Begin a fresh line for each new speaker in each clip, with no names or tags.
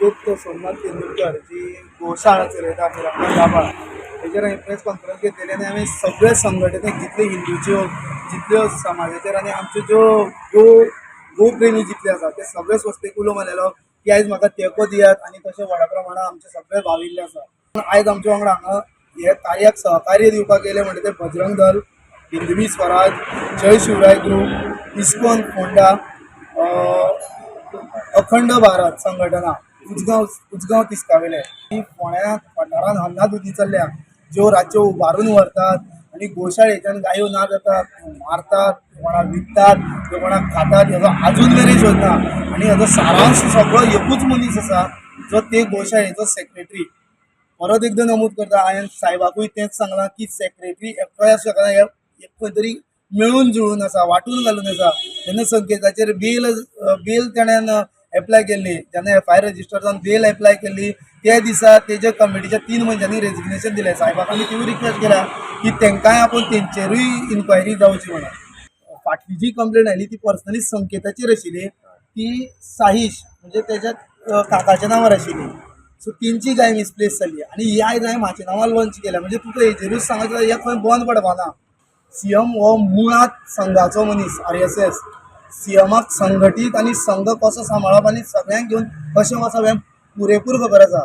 तो सोमनाथ तेंडुलकर जी गोशाळा चलयता निरंजन दाभाळ तेजेर हांवें प्रेस कॉन्फरन्स घेतलेली आनी हांवें सगळे संघटनेक जितले हिंदूच्यो जितल्यो समाजाचेर आनी आमच्यो ज्यो गोप्रेमी जितले आसा ते सगळे स्वस्तेक उलो मारलेलो की आयज म्हाका तेंको दियात आनी तशें व्हडा प्रमाणात आमचे सगळे भाविल्ले आसा। आयज आमचे वांगडा हांगा हे कार्याक सहकार्य दिवपाक येयले म्हणजे ते बजरंग दल, हिंदवी स्वराज, जय शिवराय ग्रुप, इस्कॉन फोंडा, अखंड भारत संघटना, उजगांव तिस्कावेले ही फोंड्या वाठारांत हन्नादुदी चल्ल्या ज्यो राज्य उबारून व्हरतात आनी गोशाळेच्यान गायो ना जातात मारतात, कोणाक विकतात, कोणाक खातात, हेजो आजून मेरेन शोध ना। आनी हेजो सारांश सगळो एकूच मनीस आसा जो ते गोशाळेचो सेक्रेटरी। परत एकदां नमूद करता, हांवें साहेबाकूय तेंच सांगलां की सेक्रेटरी एकटोय आसूं शकना, हे खंय तरी मेळून जुळून आसा, वांटून घालून आसा। जेन्ना संकेताचेर बेल ताणें एप्लाय केल्ली, जेन्ना FIR रजिस्टर जावन बेल एप्लाय केल्ली त्या दिसा तेजे कमिटीच्या 3 मनशांनी रेजिग्नेशन दिलें। साहेबाक आमी तिवूय रिक्वेस्ट केला की तेंकांय आपूण तेंचेरूय इन्क्वायरी जावची म्हणून। फाटली जी कंप्लेंट आयली ती पर्सनली संकेताचेर आशिल्ली, ती साहीश म्हणजे तेज्या काकाच्या नांवार आशिल्ली। सो तेंची गाय मिसप्लेस जाल्ली आनी ही आयज हांवें म्हाज्या नांवार लॉन्च केल्या। म्हणजे तुका हेजेरूच सांगत हे खंय बंद पडपाना। CM हो मुळात संघाचो मनीस, RSS CMाक संघटीत आनी संघ कसो सांबाळप आनी सगळ्यांक घेवन कशें वचप हें पुरेपूर खबर आसा।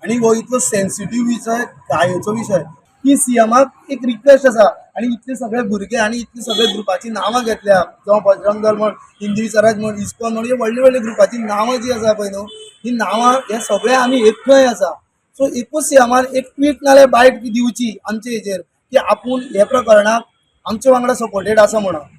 आनी हो इतलो सेन्सिटीव विशय, गायेचो विशय, की CMाक एक रिक्वेस्ट आसा आनी इतले सगळे भुरगे आनी इतले सगळे ग्रुपाची नांवां घेतल्या, जावं बजरंग दल म्हण, हिंदवी स्वराज म्हण, इस्कॉन म्हण, हे व्हडले व्हडले ग्रुपाची नांवां जी आसा पळय न्हू, ही नांवां हे सगळे आमी एकठांय आसा। सो एकूच CMान एक ट्वीट नाल्यार बायट दिवची आमचे हेजेर की आपूण हे प्रकरणाक आमचे वांगडा सपोर्टेड आसा म्हणून।